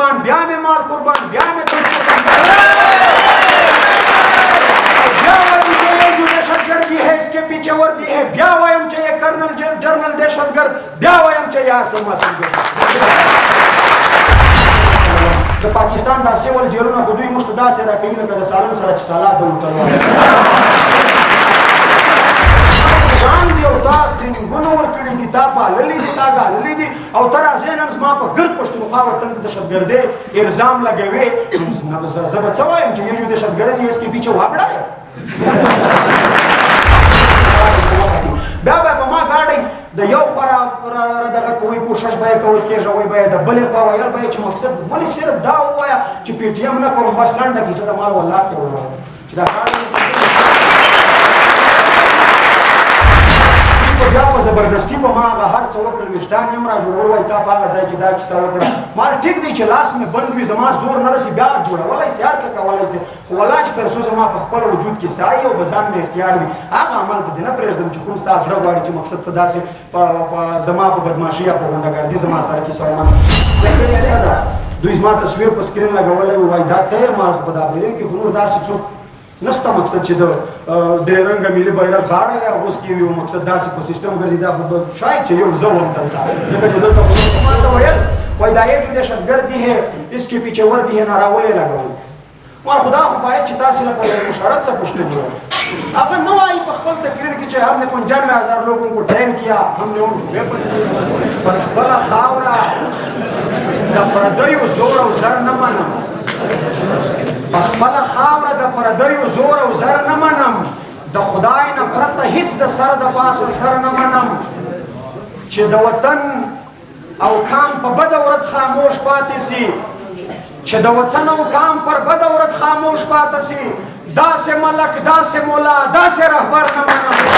قربان بیا مې مال قربان بیا مې بیا وایم چې یہ جو دہشتگردی ہے اس کے پیچھے وردی ہے بیا وایم چې یہ کرنل جرنل دہشتگرد بیا وایم چې یہ اسم د پاکستان دا سیول جیلونه خو دوی موږ ته داسې راکوي لکه د سالن سره چې سالات د موټروان ځان دي او تا ټریننګونه ورکړي دي تا پاللي دي تا ګاللي دي او ته راځې نن زما په ګرد پښتونخوا وطن ته دهشتګردۍ الزام لګوې زه به څه وایم چې یہ جو دهشتګرد ہے اس کے پیچھے وابړه ہے بیا به په ما ګاډۍ د یو خوا دغه کوئ کوشش به یې کول خېژوئ به یې د بلې خوا ویل به یې چې مقصد ولې صرف دا ووایه چې پی ټي ایم نه کوم بس لنډه کیسه د مال والله کې ووایم چې دا کار بیا په زبردستي په ما هغه هر څه وکړل ویښتان یم را جوړول وایي تا په هغه ځای کې دا کیسه وکړه ما ټیک دی چې لاس مې بند وي زما زور نه رسي بیا جوړولی سي هر څه کولی سي خو والله چې تر څو زما په خپل وجود کې سایه او په ځان مې اختیار وي هغه عمل ته دې نه پرېږدم چې کوم ستا زړه غواړي چې مقصد ته داسې زما په بدماشي یا په غونډهګردي زما سره کیسه ومنه کیسه ده دوی زما تصویر په سکرین لګولی وي وایي دا ته یې ما خو په دا بیرین کې خو نور داسې څوک نسته مقصد چې د درې رنګه ملي بیرغ غاړه یا اوس کې وي مقصد داسې په سیسټم ګرځي دا خو شاید چې یو زه وم دلته ځکه چې دلته خو ما ته ویل وایي دا یہ جو دہشتگردی ہے اس کے پیچھے وردی ہے ناراولې لګوئ ما خدا خو باید چې تاسې لپاره یو مشرف څه پوښتنې وایي هغه نه وایي په خپل تقریر کې چې هم نے 95,000 لوگوں کو ٹرین کیا ہم نے ان پر خپله خاوره د پردیو زور او زر نه منم په خپله خاوره د پردیو زور او زر نه منم د خدای نه پرته هیڅ د سر د پاسه سر نه منم چې د وطن او کام په بده ورځ خاموش پاتې سي چې د وطن او کام پر بده ورځ خاموش پاتې سي داسې ملک داسې مولا داسې رهبر نه منم او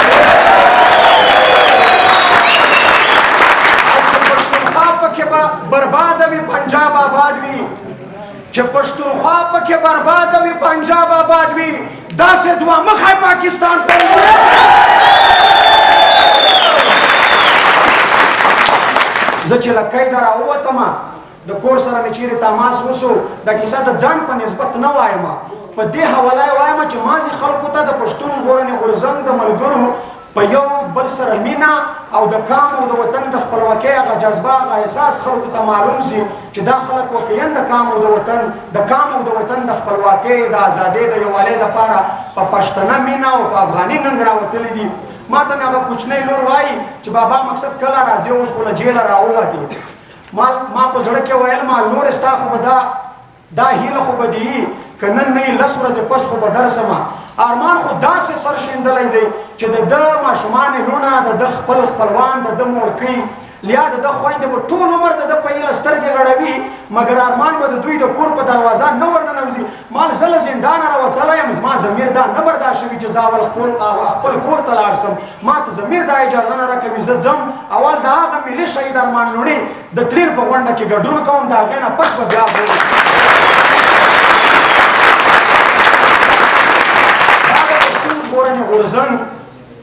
چې پښتونخوا پکې به برباده وي پنجاب آباد وي چې پښتونخوا پکې برباده وي پنجاب آباد وي داسې دوه مخی پاکستان زه چې له قیده راووتمه د کور سره مې چیرې تماس وسو دا کیسه د ځان په نسبت نه وایم په دې حواله یې وایم چې مازې خلکو ته د پښتون ژغورنې غورځنګ د ملګرو په یو بل سره مینه او د کام او د وطن د خپلواکۍ هغه جذبه هغه احساس خلکو ته معلوم سي چې دا خلک واقعا د کام او د وطن د خپلواکۍ د ازادۍ د یووالۍ دپاره په پښتنه مینه او په افغاني ننګ راوتلي دي ما ته مې هغه کوچنی لور وایي چې بابا مقصد کله راځې اوس خو له جیله راووتې ما په زړه کې ویل ما لور ستا خو به دا هیله خو به دې وي که نن نه یې 10 ورځې پس خو به درسمه ارمان خو داسې سر شیندلی دی چې د ده ماشومانې لونه د ده خپلوان د ده مورکۍ یا د ده خویندې به ټول عمر د ده په هیله سترګې غړوي مګر ارمان به د دوی د کور په دروازه نه ورننوځي ما زه له زندانه راوتلی یم زما ضمیر دا نه برداشت شوي چې زه اول خپل کور ته لاړ شم ما ته ضمیر دا اجازه نه راکوي زه ځم اول د هغه ملي شهید ارمان لوڼې د ټرین په غونډه کې ګډون کوم د هغې نه پس به بیا ژغورنې غورځنګ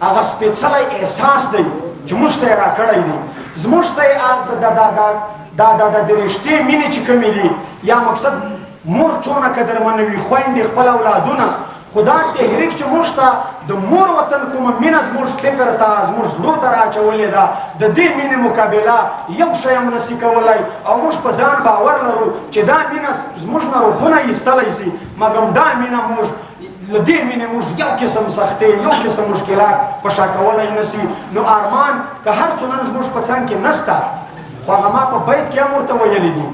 هغه سپېڅلی احساس دی چې موږ ته یې راکړی دی زموږ ته یې د رښتې مینې چې کمې دي یا مقصد مور څونه قدرمنه وي خویندې خپل اولادونه خو دا تحریک چې موږ ته د مور وطن کومه مینه زموږ فکر ته زموږ زړو ته رااچولې ده د دې مینې مقابله یو شی هم نسي کولی او موږ په ځان باور لرو چې دا مینه زموږ نه روحونه ایستلی سي مګر دا مینه موږ له دې مینې موږ یو قسم سختۍ یو قسم مشکلات په شا کولی نه سي نو ارمان که هر څو نن زموږ په څنګ کې نسته خو هغه ما په بیت کې هم ورته ویلي دي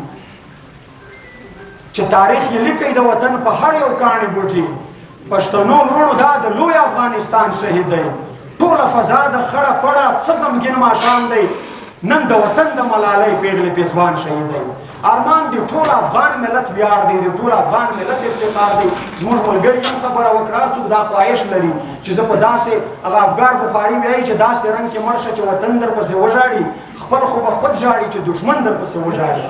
چې تاریخ یې لیکئ د وطن په هر یو کاڼي بوټي پښتنو وروڼو دا د لوی افغانستان شهید دی ټوله فضا د خړه پړه څه غمګین ماښام دی نن د وطن د ملالۍ پیغلې پیزوان شهید دی ارمان دی ټول افغان ملت ویاړ دی د ټول افغان ملت افتخار دی زموږ ملګري هم خبره وکړه هر څوک دا خواهش لري چې زه په داسې هغه افګار بخاري وایي چې داسې رنګ کې مړ شه چې وطن درپسې وژاړي خپل خو به خود ژاړي چې دښمن درپسې وژاړي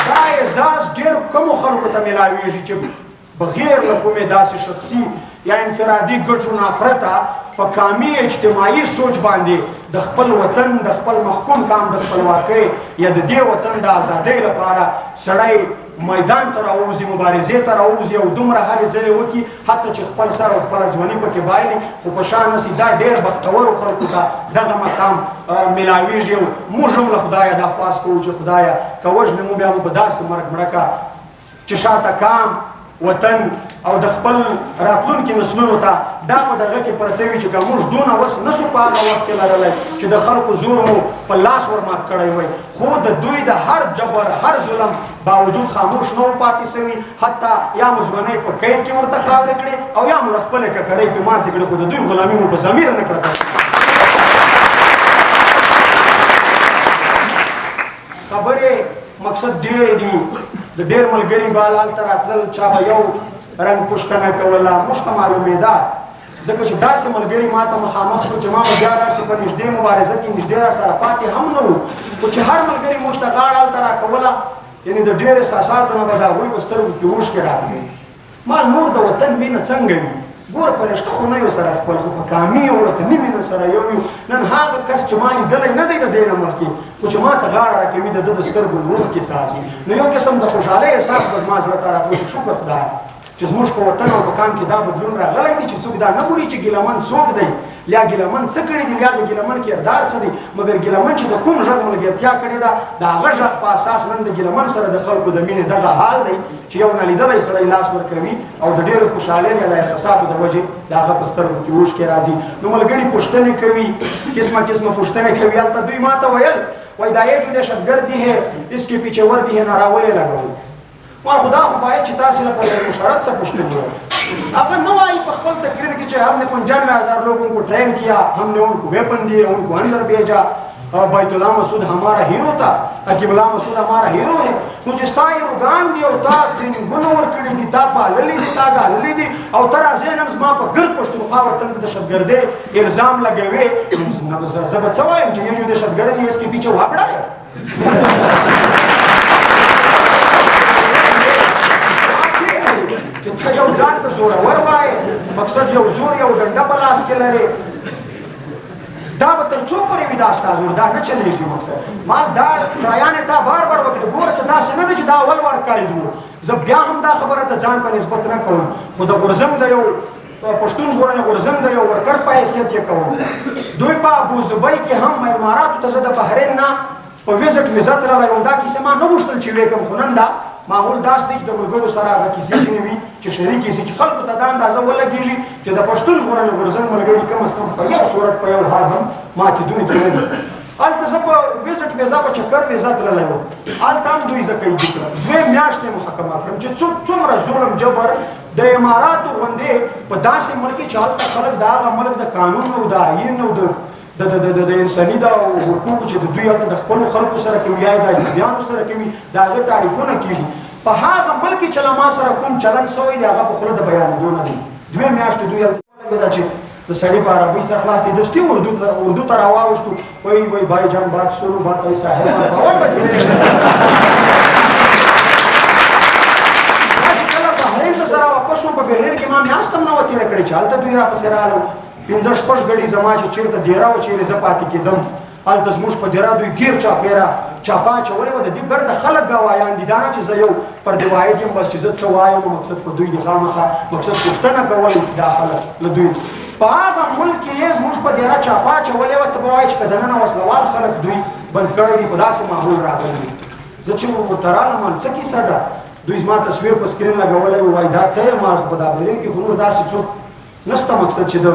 دا اعزاز ډېر کمو خلکو ته میلاویږي چې بغیر له کومې داسې شخصي یا انفرادي ګټو نه پرته په کامي اجتماعي سوچ باندې د خپل وطن د خپل محکوم کام د خپلواکۍ یا د دې وطن د ازادۍ لپاره سړی میدان ته راووځي مبارزې ته راووځي او دومره هلې ځلې وکړي حتی چې خپل سر او خپله ځواني پکې بایلي خو په شا نسي دا ډېر بختورو خلکو ته دغه مقام میلاویږي او موږ هم له خدایه دا خواست کوو چې خدایه که وژنې مو بیا مو په داسې مرګ مړه کړه چې شاته کام وطن او د خپل راتلونکي نسلونو ته دا په دغه کې پرته وي چې که موږ دونه وس نسو په هغه وخت کې لرلی چې د خلکو زور مو په لاس ورمات کړی وی خو د دوی د هر جبر هر ظلم باوجود خاموش نه و پاتې سوي حتی یا مو ځوانۍ په قید کې ورته خاورې کړې او یا مو د خپلې ککرۍ پې ماتې کړې خو د دوی غلامي مو په ضمیر نه کړه خبرې مقصد ډېرې دي د ډېر ملګري به هلته راتلل چا به یو رنګ پوښتنه کوله موږ ته معلومېده ځکه چې داسې ملګري ما ته مخامخ شو چې ما به بیا داسې په نږدې مبارزه کې نږدې را سره پاتې هم نه وو خو چې هر ملګري موږ ته غاړه هلته راکوله یعنې د ډېر احساساتو نه به د هغوی په سترګو کې اوښکې راغلې ما نور د وطن مینه څنګه وي ګوره په رشته خو نه یو سره خپل خو په کامي او وطني مینه سره یو یو نن هغه کس چې ما لیدلی نه دی د دې نه مخکې خو چې ما ته غاړه راکوي د ده د سترګو اوښکې څاڅي نو یو قسم د خوشحالۍ احساس به زما زړه ته راغلی شکر خدایه چې زموږ په وطن او په کام کې دا بدلون راغلی دی چې څوک دا نه ګوري چې ګیلمن څوک دی یا ګیلمن څه کړي دي یا د ګیلمن کردار څه دی مګر ګیلمن چې د کوم غږ ملګرتیا کړې ده د هغه غږ په اساس نن د ګیلمن سره د خلکو د مینې دغه حال دی چې یو نالیدلی سړی لاس ورکوي او د ډېرو خوشحالۍ یا د احساساتو د وجې د هغه په سترګو کې اوښکې راځي نو ملګري پوښتنې کوي قسمه قسمه پوښتنې کوي هلته دوی ما ته ویل وایي دا یہ جو دهشتګردي ہے اس کے پیچھے وردی ہے ناراولې لګوي ما خدا خو باید چې تاسې لپاره د مشرف څه پوښتنې وایي اب نہ وہی پخپل تقریر کی ہم نے 95,000 لوگوں کو ٹرین کیا ہم نے ان کو ویپن دیے ان کو اندر بھیجا بیت اللہ مسعود ہمارا ہیرو تھا قبلہ اللہ مسعود ہمارا ہیرو ہے مجھے ستا ہیروگان دی او تا ټریننګونه ورکړي دي تا پاللي دي تا ګاللي دي او ته راځې نن زما په ګرد پښتونخوا وطن ته دهشتګردۍ الزام لګوې زه به څه وایم چې یہ جو دهشتګرد ہے اس کے پیچھے وابڑا ہے چې ته یو ځان ته زورور وایې مقصد یو زور یو ډنډه په لاس کې لرې دا به تر څو پورې وي دا ستا زور دا نه چلېږي مقصد ما دا رایانې تا بار بار وکړې ګوره څه داسې نه ده چې دا اول وار کړی وو زه بیا هم دا خبره ته ځان په نسبت نه کوم خو د غورځنګ د یو پښتون ژغورنې غورځنګ د یو ورکر په حیثیت یې کوم دوی په ابوظبي کې هم اماراتو ته زه د بحرین نه په ویزټ رالی وم دا کیسه ما نه غوښتل چې ویې کړم خو نن دا ماحول داسې دی چې د ملګرو سره هغه کیسې چې نه وي چې شریکې سي چې خلکو ته دا اندازه ولګېږي چې د پښتون ژغورنې غورځنګ ملګري کم از کم په یو صورت په یو حال هم ماتې دونې کې نه دي هلته زه په ویزټ ویزا په چکر ویزا تللی وم هلته هم دوی زه قیدي کړم 2 میاشتې محاکمه کړم چې څومره ظلم جبر د اماراتو غوندې په داسې ملک کې چې هلته خلک د هغه ملک د قانون او د آیین او د انساني د حقوقو چې د دوی هلته د خپلو خلکو سره کوي یا د اجنبیانو سره کوي د هغه تعریفونه کېږي په هغه ملک چې له ما سره کوم چلند سوی دی هغه په خوله د بیانېدو نه دی 2 میاشتې دوی هلته دا چې د سړي په عربۍ سره خلاص دی دستي اردو ته راواوښتو وایي بھائی جان بات سنو بات ایسا ہے باور به دې دا چې کله بحرین ته زه راواپس شوم په بحرین کې ما میاشت هم نه وه تېره کړې چې هلته دوی راپسې راغلل 5-6 غړي زما چې چېرته دیره وه چېرې زه پاتې کېدم هلته زموږ په دیره دوی ګیر چاپېره چاپا اچولې وه د دې ګرده خلک ګوایان دي دا نه چې زه یو فرد واحد یم بس چې زه څه وایم مقصد په دوی د خامخا مقصد پوښتنه کولی شي دا خلک له دوی په هغه ملک کې یې زموږ په دیره چاپا اچولې وه ته به وایې چې که دننه وسلوال خلک دوی بند کړی دي په داسې ماحول راغلی دي زه چې ورته رالم څه کیسه ده دوی زما تصویر په سکرین لګولی وایي دا ته یې ما په دا بحرین کې خو نور داسې څوک نسته مقصد چې د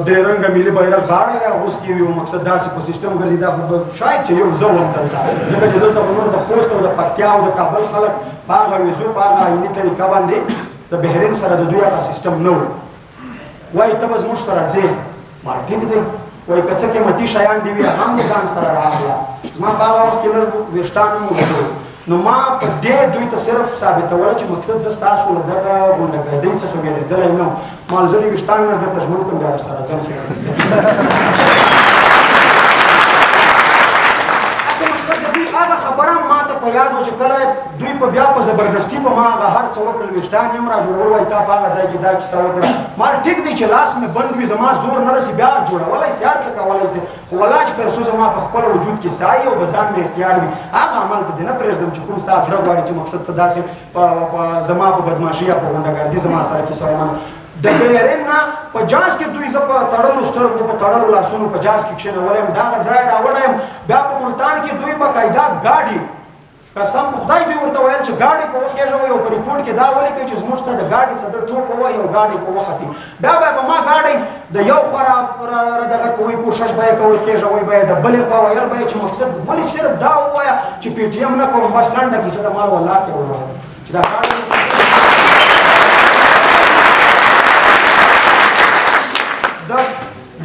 درې رنګه ملي بیرغ غاړه یې اغوستې وي مقصد داسې په سیسټم ګرځي دا خو شاید چې یو زه وم دلته ځکه چې دلته خو نور د خوست او د پکتیا او د کابل خلک په هغه ویزو په هغه آییني طریقه باندې د بحرین سره د دوی هغه سیسټم نه و وایي ته به زموږ سره ځې ما ټیک دی وایي که څه قیمتي شیان دي وي هم یې ځان سره راغله زما په هغه وخت کې لږ ویښتان هم وګورو نو ما په دې دوی ته صرف ثابتوله چې مقصد زه ستاسو له دغه غونډګردۍ څخه وېرېدلی نه وم ما زه دې ویښتان لږ درته ژمنځ کړم بیا درسره ځم اصل مقصد د دوی هغه خبره هم ما ته په یاد و چې کله دوی په په بیا په زبردستي په ما هغه هر څه وکړل ویښتان یې هم را جوړول وایي تا په هغه ځای کې دا کیسه وکړه ما ټیک دی چې لاس مې بند وي زما زور نه رسي بیا جوړولی سي هر څه کولی سي خو والله چې تر څو زما په خپل وجود کې سایه او په ځان مې اختیار وي هغه عمل ته دې نه پرېږدم چې کوم ستا زړه غواړي چې مقصد ته داسې زما په بدماشي یا په غونډهګردي زما سره کیسه ومنه د بیرین نه په جاز کې دوی زه په تړلو سترګو په تړلو لاسونو په جاز کې کښېنولی یم دغه ځای راوړی یم بیا په ملتان کې دوی باقاعده ګاډي قسم په خدای دوی ورته ویل چې ګاډي په وخېژوئ او په ریپورټ کې دا ولیکئ چې زموږ ته د ګاډي څه د ټوپه وایي او ګاډي په وختي بیا به په ما ګاډی د یو خوا را دغه کوئ کوشش به یې کوئ خېژوئ به یې د بلې خوا ویل به یې چې مقصد ولې صرف دا ووایه چې پی ټي ایم نه کوم بس لنډه کیسه د مال والله کې ووایه چې دا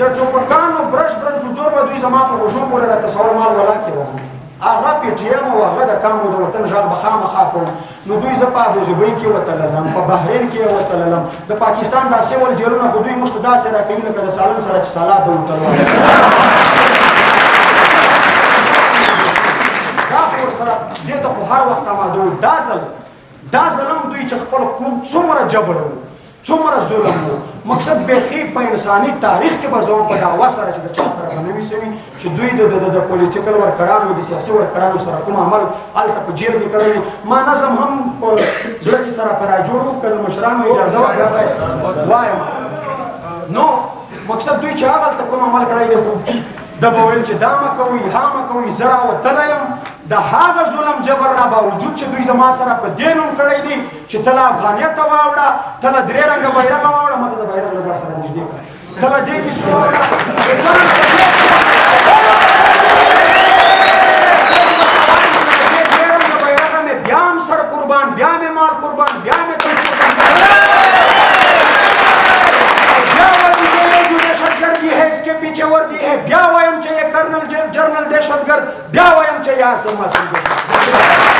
د ټوپکانو برش جوجور به دوی زما په غوږو پورې راته تصور مال ولا کې وم هغه پی ټي ایم او هغه د کامو د وطن غږ به خامخا کوم نو دوی زه په ابوظبي کې وتللم په بحرین کې وتللم د پاکستان داسې ول جیلونه خو دوی موږ ته داسې راکوي لکه د سالن سره چې سالاد ته وتلو دا خو ورسره دې ته خو هر وخت اماده وو دا ظلم دوی چې خپل کوم څومره جبر وو څومره ظلم وو مقصد بیخي په انساني تاریخ کې به زموږ په دعوا سره چې د چا سره به نه وي سوي چې دوی د پولیټیکل ورکرانو د سیاسي ورکرانو سره کوم عمل هلته په جیل کې کړی ما نظم هم په زړه کې سره په راجوړ وو که د مشرانو اجازه ورکړی وایم نو مقصد دوی چې هغه هلته کوم عمل کړی دی خو ده به ویل چې دا مه کوئ ها مه کوئ زه راوتلی یم د هغه ظلم جبر نه باوجود چې دوی زما سره په دې نوم کړی دي چې ته له افغانیت ته واوړه ته له درې رنګه بیرغه واوړه ما ته د بیرغ له ځان سره نږدې کړه ته له دې کیسو واوړه درې رنګه بیرغه مې بیا هم سر قربان بیا مې مال قربان بیا مې تن قربان दहशतगर्दी है इसके पीछे वर्दी है ब्या वयम चाहिए कर्नल जर्नल दहशतगर्द ब्या वयम चाहिए आसम